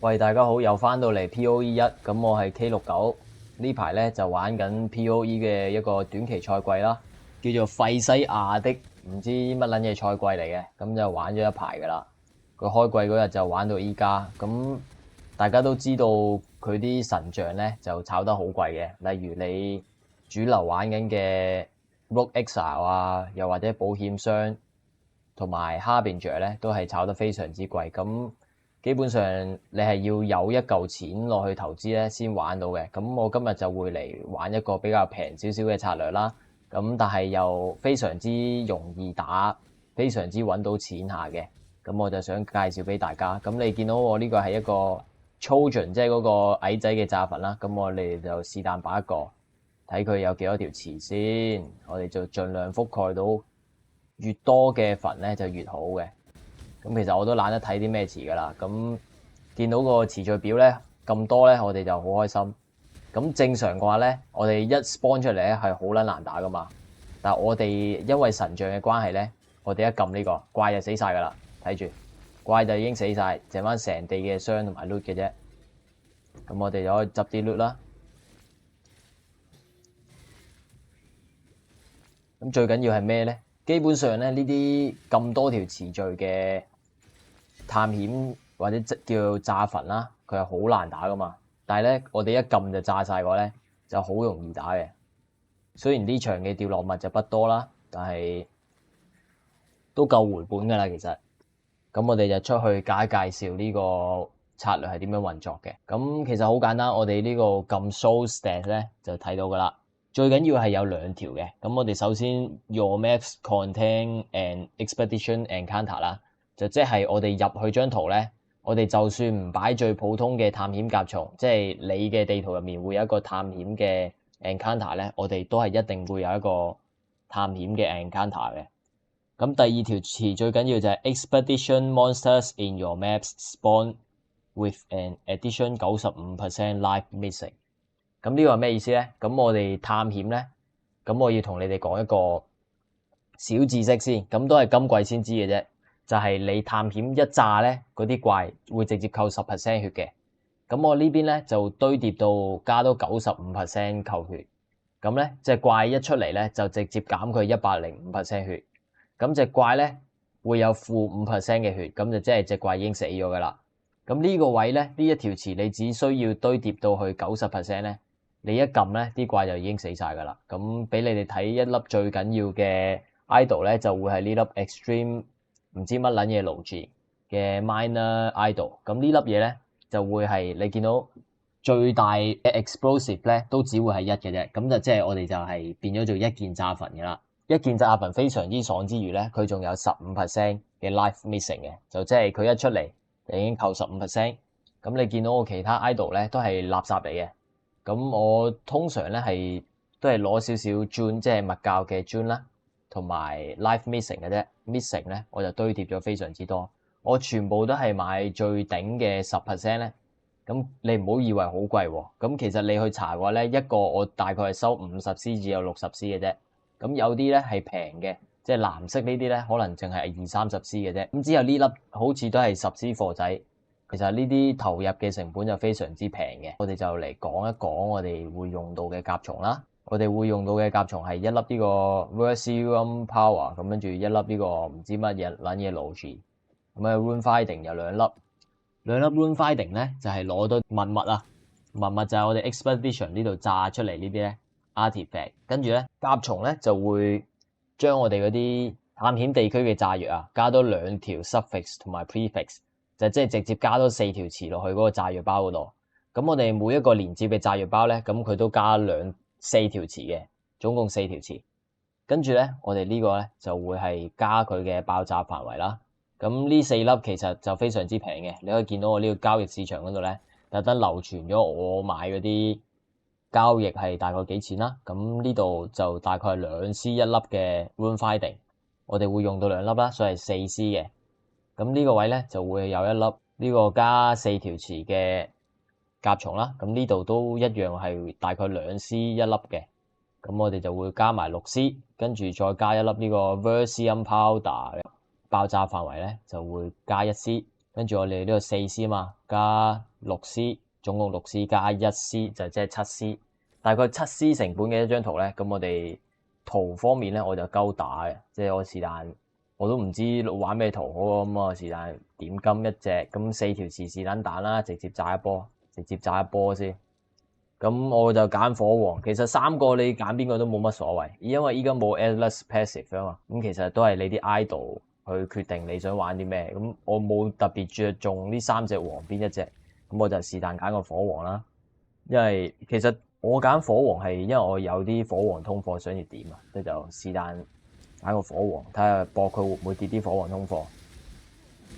喂，大家好，又翻到嚟 POE 一，咁我係 K69，呢排咧就玩緊 POE 嘅一個短期賽季啦，叫做費西亞的唔知乜撚嘢賽季嚟嘅，咁就玩咗一排噶啦。佢開季嗰日就玩到依家，咁大家都知道佢啲神像咧就炒得好貴嘅，例如你主流玩緊嘅 Rogue Exile 啊，又或者保險箱同埋 Harbinger 咧，都係炒得非常之貴，咁基本上你係要有一嚿錢落去投資咧先玩到嘅。咁我今日就會嚟玩一個比較平少少嘅策略啦。咁但係又非常之容易打，非常之揾到錢下嘅。咁我就想介紹俾大家。咁你見到我呢個係一個 Trojan，即係嗰個矮仔嘅炸粉啦。咁我哋就是但擺一個，睇佢有幾多條詞先。我哋就盡量覆蓋到越多嘅粉咧就越好嘅。咁其實我都懶得睇啲咩詞噶啦，咁見到個詞序表咧咁多咧，我哋就好開心。咁正常嘅話咧，我哋一 spawn 出嚟咧係好撚難打噶嘛。但係我哋因為神像嘅關係咧，我哋一撳呢個怪就死晒噶啦，睇住怪就已經死晒，剩翻成地嘅傷同埋 loot 嘅啫。咁我哋就可以執啲 loot 啦。咁最緊要係咩咧？基本上咧呢啲咁多條詞序嘅探險或者叫炸墳啦，佢係好難打噶嘛。但係咧，我哋一撳就炸晒個咧，就好容易打嘅。雖然呢場嘅掉落物就不多啦，但係都夠回本噶啦。其實咁我哋就出去介紹呢個策略係點樣運作嘅。咁其實好簡單，我哋呢個撳 show stat 咧就睇到噶啦。最緊要係有兩條嘅。咁我哋首先 your maps contain an expedition encounter 啦。就即係我哋入去張圖咧，我哋就算唔擺最普通嘅探險甲蟲，即係你嘅地圖入面會有一個探險嘅 encounter 咧，我哋都係一定會有一個探險嘅 encounter 嘅。咁第二條詞最緊要就係 expedition monsters in your maps spawn with an addition 95% life missing。咁呢個係咩意思咧？咁我哋探險咧，咁我要同你哋講一個小知識先，咁都係今季先知嘅啫。就係你探險一炸咧，嗰啲怪會直接扣10% 血嘅。咁我呢邊咧就堆疊到加多95% 扣血。咁咧隻怪一出嚟咧就直接減佢105% 血。咁隻怪咧會有-5% 嘅血，咁就即係隻怪已經死咗噶啦。咁呢個位咧呢一條詞你只需要堆疊到去90%咧，你一撳咧啲怪就已經死晒噶啦。咁俾你哋睇一粒最緊要嘅 idol 咧，就會係呢粒 extreme 唔知乜撚嘢盧字嘅 minor idol。咁呢粒嘢咧就會係你見到最大嘅 explosive 咧都只會係1嘅啫。咁就即係我哋就係變咗做一件炸墳嘅啦。一件炸墳非常之爽之餘咧，佢仲有15% 嘅 life missing 嘅，就即係佢一出嚟就已經扣15%。咁你見到我其他 idol 咧都係垃圾嚟嘅。咁我通常咧都係攞少少 June 即係物教嘅 June 啦，同埋 life missing 嘅啫。missing 咧我就堆疊咗非常之多，我全部都係買最頂嘅10%咧。咁你唔好以為好貴喎，咁其實你去查嘅話咧，一個我大概係收50C 至有60C 嘅啫。咁有啲咧係平嘅，即係藍色呢啲咧可能淨係20-30C 嘅啫。咁之後呢粒好似都係10C 貨仔。其實呢啲投入嘅成本就非常之平嘅。我哋就嚟講一講我哋會用到嘅甲蟲啦。我哋會用到嘅甲蟲係一粒呢個 Versium Power， 咁跟住一粒呢個唔知乜嘢撚嘢 Logi。咁啊 Rune Finding 有兩粒 Rune Finding 咧就係攞到文物啊。文物就係我哋 Expedition 呢度炸出嚟呢啲咧 Artifact。跟住咧甲蟲咧就會將我哋嗰啲探險地區嘅炸藥啊加多2條 Suffix 同埋 Prefix。就即係直接加多4條詞落去嗰個炸藥包嗰度。咁我哋每一個連接嘅炸藥包咧，咁佢都加4條詞嘅，總共4條詞。跟住咧，我哋呢個咧就會係加佢嘅爆炸範圍啦。咁呢4粒其實就非常之平嘅，你可以見到我呢個交易市場嗰度咧，特登流傳咗我買嗰啲交易係大概幾錢啦。咁呢度就大概係2C 一粒嘅 Rune Finding， 我哋會用到2粒啦，所以係4C 嘅。咁呢個位咧就會有一粒呢個加4條詞嘅甲蟲啦。咁呢度都一樣係大概2C 一粒嘅。咁我哋就會加埋6C，跟住再加一粒呢個 Versium Powder 嘅爆炸範圍咧就會加1C，跟住我哋呢個4C 嘛，加 6C，總共6C 加1C 就即係7C，大概7C 成本嘅一張圖咧。咁我哋圖方面咧，我就鳩打嘅，即係我是但我都唔知玩咩圖好咁啊，是但點金一隻，咁4條池是撚蛋啦，直接炸一波先。咁我就揀火王，其實3個你揀邊個都冇乜所謂，因為依家冇 Atlas Passive 啊嘛，咁其實都係你啲 idol 去決定你想玩啲咩。咁我冇特別着重呢3隻王邊一隻，咁我就是但揀個火王啦。因為其實我揀火王係因為我有啲火王通貨想要點啊，即就是但揀個火王睇下搏佢會唔會跌啲火王通貨。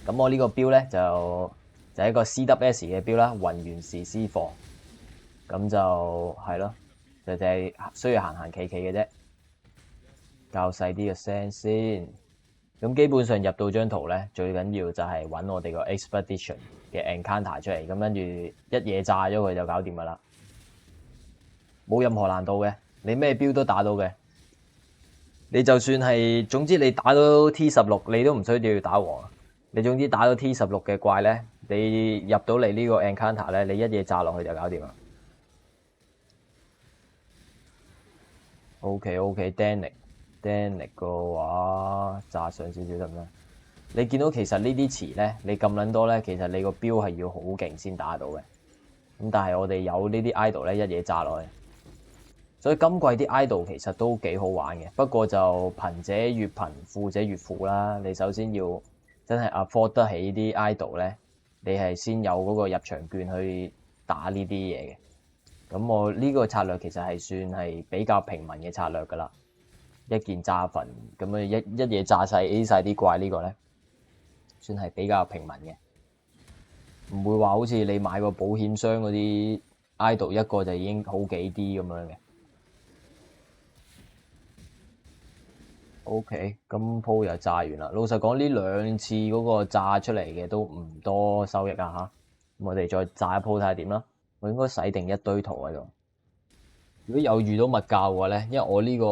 咁我呢個標咧就係一個 CWS 嘅標啦，雲原氏私貨。咁就係咯，就係需要行企嘅啫，較細啲嘅聲先。咁基本上入到張圖咧，最緊要就係揾我哋個 Expedition 嘅 Encounter 出嚟，咁跟住一嘢炸咗佢就搞掂噶啦，冇任何難度嘅，你咩標都打到嘅。你就算係總之你打到 T16，你都唔需要打王。你總之打到 T16嘅怪咧，你入到嚟呢個 Encounter 咧，你一嘢炸落去就搞掂啦。OK，Danik 嘅話炸上少少得唔得？你見到其實呢啲詞咧，你咁撚多咧，其實你個標係要好勁先打到嘅。咁但係我哋有呢啲 idol 咧，一嘢炸落去。所以今季啲 idol 其實都幾好玩嘅，不過就貧者越貧，富者越富啦。你首先要真係 afford 得起啲 idol 咧，你係先有嗰個入場券去打呢啲嘢嘅。咁我呢個策略其實係算係比較平民嘅策略㗎啦，一件炸墳咁樣一嘢炸晒 A 晒啲怪，呢個咧算係比較平民嘅，唔會話好似你買個保險箱嗰啲 idol 一個就已經好幾啲咁樣嘅。OK，咁鋪又炸完啦。老實講，呢2次嗰個炸出嚟嘅都唔多收益啊嚇。咁我哋再炸一鋪睇下點啦。我應該洗定一堆圖喺度。如果有遇到物教嘅話咧，因為我呢個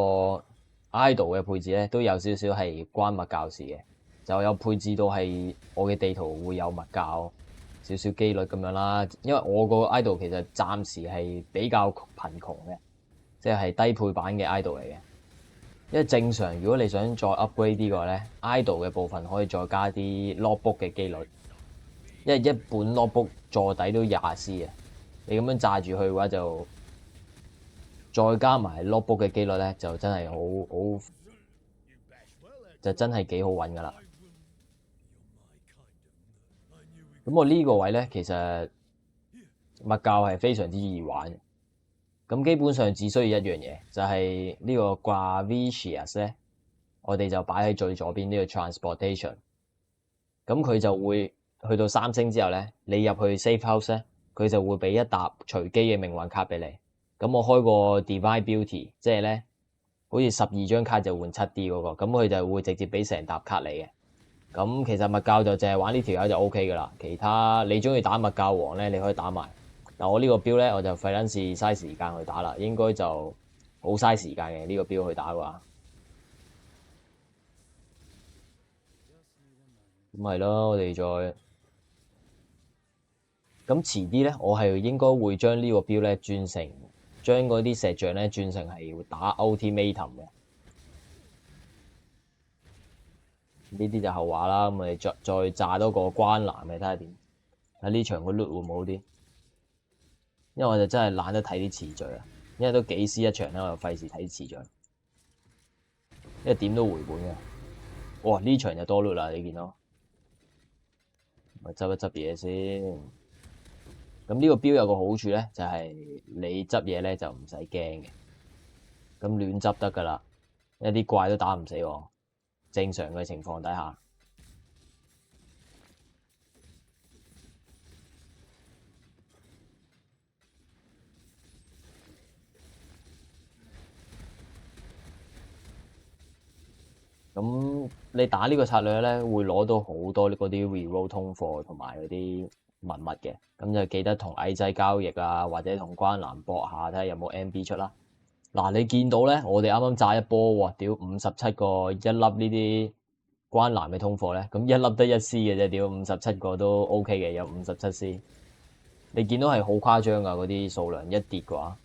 idol 嘅配置咧都有少少係關物教事嘅，就有配置到係我嘅地圖會有物教少少機率咁樣啦。因為我個 idol 其實暫時係比較貧窮嘅，即係低配版嘅 idol 嚟嘅。因為正常如果你想再 upgrade 啲嘅話咧，idol 嘅部分可以再加啲 logbook 嘅機率，因為一本 logbook 座底都20C啊。你咁樣炸住佢嘅話，就再加埋 logbook 嘅機率咧，就真係好，就真係幾好揾噶啦。咁我呢個位咧，其實物教係非常之易玩。咁基本上只需要一樣嘢，就係呢個 Gravitius 咧，我哋就擺喺最左邊呢個 transportation。咁佢就會去到3星之後咧，你入去 safe house 咧。佢就會俾一沓隨機嘅命運卡俾你。咁我開個 Divine Beauty，即係咧，好似12張卡就換7D 嗰個。咁佢就會直接俾成沓卡你嘅。咁其實物教就淨係玩呢條友就 OK 噶啦。其他你中意打物教王咧，你可以打埋。但我呢個標咧，我就費撚事嘥時間去打啦。應該就好嘥時間嘅呢個標去打嘅話。咁係咯，我哋再。咁遲啲咧，我係應該會將呢個標咧轉成，將嗰啲石像咧轉成係打 Ultimatum 嘅。呢啲就後話啦。咁我哋再炸多個關欄嘅，睇下點。睇呢場個 loot 會唔會好啲？因為我就真係懶得睇啲詞序啊，因為都幾 C 一場咧，我又費事睇詞序，因為點都回本嘅。哇！呢場就多 loot 啦，你見到？咪執一執嘢先。咁呢個標有個好處咧，就係你執嘢咧就唔使驚嘅，咁亂執得噶啦，一啲怪都打唔死我。正常嘅情況底下，咁你打呢個策略咧，會攞到好多嗰啲 reroll 通貨同埋嗰啲文物嘅，咁就記得同矮仔交易啊，或者同關欄搏下睇下有冇 MB 出啦。嗱，你見到咧，我哋啱啱炸一波喎，屌57個一粒呢啲關欄嘅通貨咧，咁一粒得1C嘅啫，屌57個都 OK 嘅，有57C。你見到係好誇張噶，嗰啲數量一跌嘅話，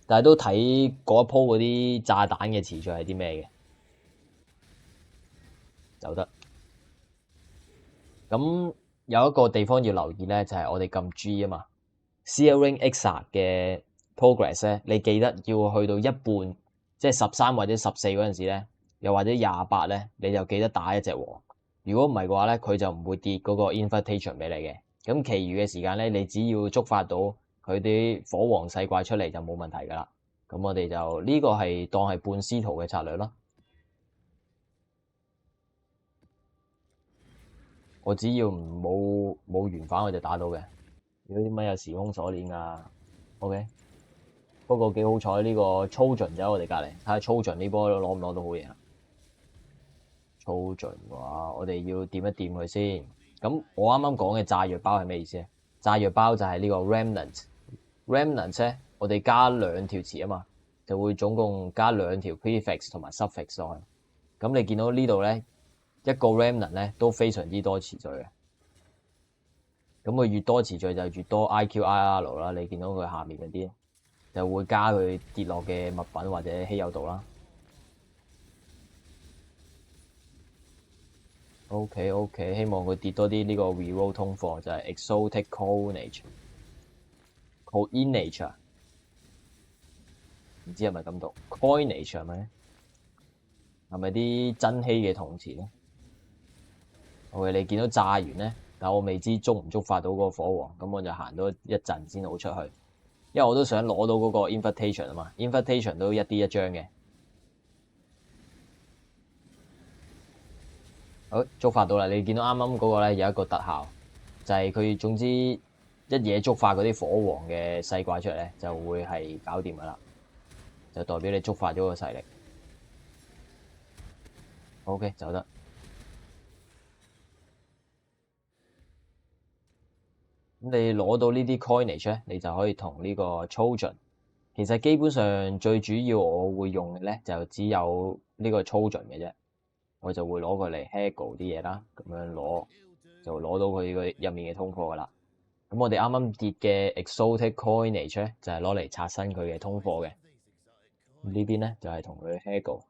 但係都睇嗰一鋪嗰啲炸彈嘅詞序係啲咩嘅，就得。咁有一個地方要留意咧，就係我哋撳 G 啊嘛，Searing Exa 嘅 progress 咧，你記得要去到一半，即係13或者14嗰陣時咧，又或者28咧，你就記得打一隻王。如果唔係嘅話咧，佢就唔會跌嗰個 invitation 俾你嘅。咁其餘嘅時間咧，你只要觸發到佢啲火王細怪出嚟就冇問題噶啦。咁我哋就呢個係當係半師徒嘅策略咯。我只要唔冇原反我就打到嘅。如果點解有時空鎖鏈啊？OK，不過幾好彩呢個操盡就喺我哋隔離，睇下操盡呢波攞唔攞到好嘢啊！操盡嘅話，我哋要掂一掂佢先。咁我啱啱講嘅炸藥包係咩意思咧？炸藥包就係呢個 remnant。remnant 咧，我哋加兩條詞啊嘛，就會總共加兩條 prefix 同埋 suffix 落去。咁你見到呢度咧，一個 remnant 咧都非常之多詞序嘅。咁佢越多詞序就越多 IQIR 啦。你見到佢下面嗰啲就會加佢跌落嘅物品或者稀有度啦。OK， 希望佢跌多啲呢個 reroll 通貨，就係 exotic coinage，唔知係咪咁讀 coinage 係咪？係咪啲珍稀嘅銅錢咧？OK，你見到炸完咧，但我未知觸唔觸發到嗰個火王，咁我就行多一陣先好出去，因為我都想攞到嗰個 invitation 啊嘛 ，invitation 都一啲一張嘅。好，觸發到啦！你見到啱啱嗰個咧有一個特效，就係佢總之一嘢觸發嗰啲火王嘅細怪出嚟咧，就會係搞掂噶啦，就代表你觸發咗個勢力。OK，走得。咁你攞到呢啲 coinage 咧，你就可以同呢個 Trojan。其實基本上最主要我會用嘅咧，就只有呢個 Trojan 嘅啫。我就會攞佢嚟 haggle 啲嘢啦，咁樣攞就攞到佢個入面嘅通貨噶啦。咁我哋啱啱跌嘅 exotic coinage 咧，就係攞嚟刷新佢嘅通貨嘅。呢邊咧就係同佢 haggle。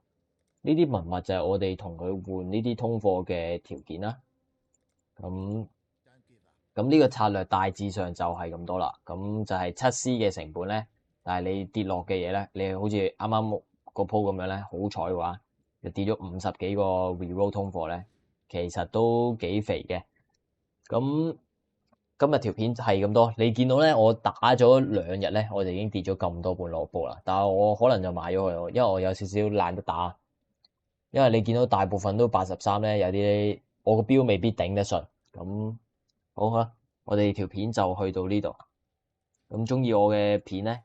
呢啲文物就係我哋同佢換呢啲通貨嘅條件啦。咁呢個策略大致上就係咁多啦。咁就係7C 嘅成本咧，但係你跌落嘅嘢咧，你好似啱啱個鋪咁樣咧，好彩嘅話，就跌咗50幾個 reroll 通貨咧，其實都幾肥嘅。咁今日條片係咁多，你見到咧，我打咗2日咧，我就已經跌咗咁多半落波啦。但係我可能就買咗佢，因為我有少少懶得打。因為你見到大部分都83咧，有啲我個標未必頂得順。咁好啦，我哋條片就去到呢度。咁中意我嘅片咧，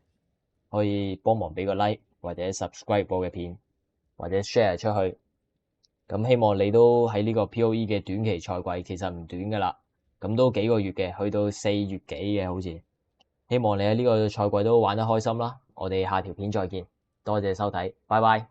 可以幫忙俾個 like 或者 subscribe 我嘅片，或者 share 出去。咁希望你都喺呢個 POE 嘅短期賽季，其實唔短噶啦，咁都幾個月嘅，去到4月幾嘅好似。希望你喺呢個賽季都玩得開心啦。我哋下條片再見，多謝收睇，拜拜。